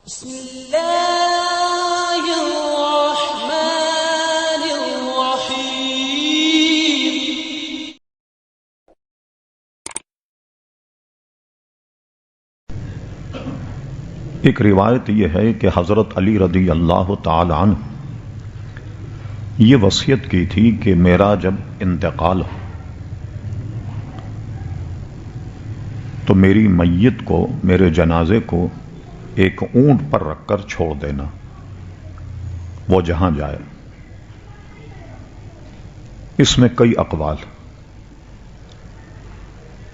بسم اللہ الرحمن الرحیم۔ ایک روایت یہ ہے کہ حضرت علی رضی اللہ تعالی عنہ یہ وصیت کی تھی کہ میرا جب انتقال ہو تو میری میت کو، میرے جنازے کو ایک اونٹ پر رکھ کر چھوڑ دینا، وہ جہاں جائے۔ اس میں کئی اقوال۔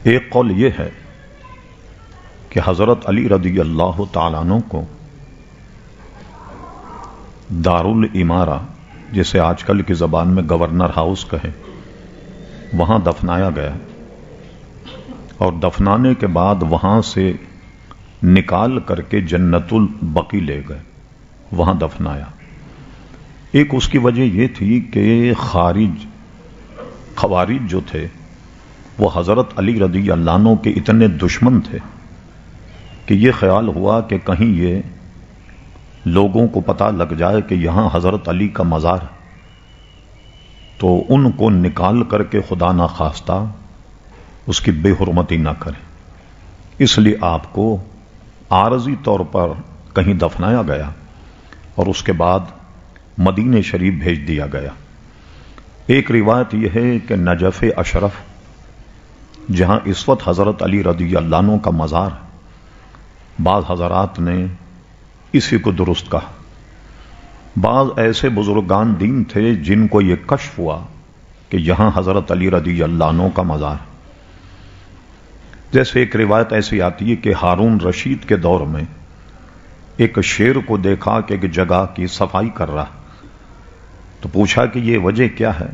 ایک قول یہ ہے کہ حضرت علی رضی اللہ تعالیٰ عنہ کو دارالامارہ، جسے آج کل کی زبان میں گورنر ہاؤس کہیں، وہاں دفنایا گیا، اور دفنانے کے بعد وہاں سے نکال کر کے جنت البقیع لے گئے، وہاں دفنایا۔ ایک اس کی وجہ یہ تھی کہ خوارج جو تھے وہ حضرت علی رضی اللہ عنہ کے اتنے دشمن تھے کہ یہ خیال ہوا کہ کہیں یہ لوگوں کو پتہ لگ جائے کہ یہاں حضرت علی کا مزار ہے تو ان کو نکال کر کے خدا نخواستہ اس کی بے حرمتی نہ کریں، اس لیے آپ کو عارضی طور پر کہیں دفنایا گیا اور اس کے بعد مدینہ شریف بھیج دیا گیا۔ ایک روایت یہ ہے کہ نجف اشرف، جہاں اس وقت حضرت علی رضی اللہ عنہ کا مزار ہے، بعض حضرات نے اسی کو درست کہا۔ بعض ایسے بزرگان دین تھے جن کو یہ کشف ہوا کہ یہاں حضرت علی رضی اللہ عنہ کا مزار ہے۔ جیسے ایک روایت ایسی آتی ہے کہ ہارون رشید کے دور میں ایک شیر کو دیکھا کہ ایک جگہ کی صفائی کر رہا، تو پوچھا کہ یہ وجہ کیا ہے؟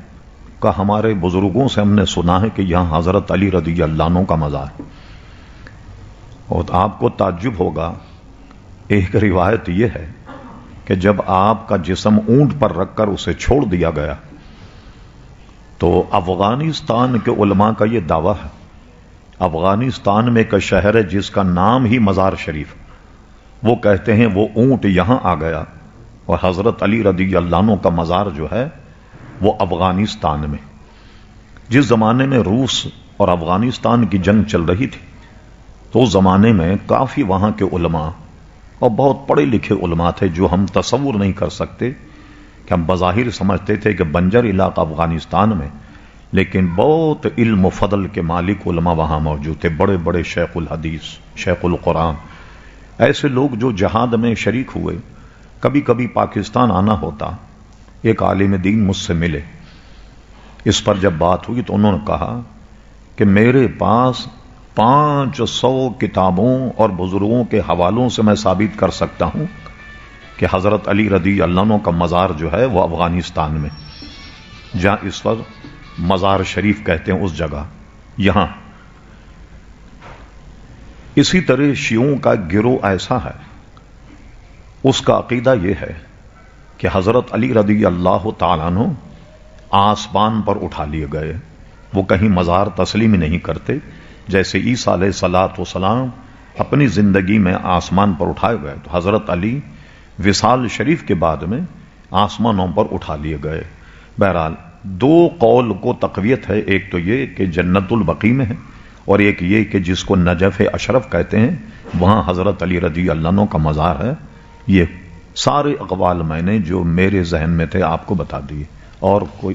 کہ ہمارے بزرگوں سے ہم نے سنا ہے کہ یہاں حضرت علی رضی اللہ عنہ کا مزار ہے۔ اور آپ کو تعجب ہوگا، ایک روایت یہ ہے کہ جب آپ کا جسم اونٹ پر رکھ کر اسے چھوڑ دیا گیا تو افغانستان کے علماء کا یہ دعویٰ ہے، افغانستان میں ایک شہر ہے جس کا نام ہی مزار شریف، وہ کہتے ہیں وہ اونٹ یہاں آ گیا اور حضرت علی رضی اللہ عنہ کا مزار جو ہے وہ افغانستان میں۔ جس زمانے میں روس اور افغانستان کی جنگ چل رہی تھی تو اس زمانے میں کافی وہاں کے علماء اور بہت پڑھے لکھے علماء تھے جو ہم تصور نہیں کر سکتے، کہ ہم بظاہر سمجھتے تھے کہ بنجر علاقہ افغانستان میں، لیکن بہت علم و فضل کے مالک علماء وہاں موجود تھے، بڑے بڑے شیخ الحدیث، شیخ القرآن، ایسے لوگ جو جہاد میں شریک ہوئے۔ کبھی کبھی پاکستان آنا ہوتا، ایک عالم دین مجھ سے ملے، اس پر جب بات ہوئی تو انہوں نے کہا کہ میرے پاس 500 کتابوں اور بزرگوں کے حوالوں سے میں ثابت کر سکتا ہوں کہ حضرت علی رضی اللہ عنہ کا مزار جو ہے وہ افغانستان میں، جہاں اس وقت مزار شریف کہتے ہیں اس جگہ، یہاں۔ اسی طرح شیعوں کا گروہ ایسا ہے، اس کا عقیدہ یہ ہے کہ حضرت علی رضی اللہ تعالیٰ عنہ آسمان پر اٹھا لیے گئے، وہ کہیں مزار تسلیم نہیں کرتے۔ جیسے عیسیٰ علیہ الصلوۃ والسلام اپنی زندگی میں آسمان پر اٹھائے گئے، تو حضرت علی وصال شریف کے بعد میں آسمانوں پر اٹھا لیے گئے۔ بہرحال دو قول کو تقویت ہے، ایک تو یہ کہ جنت البقیع میں ہے، اور ایک یہ کہ جس کو نجف اشرف کہتے ہیں وہاں حضرت علی رضی اللہ عنہ کا مزار ہے۔ یہ سارے اقوال میں نے جو میرے ذہن میں تھے آپ کو بتا دیے، اور کوئی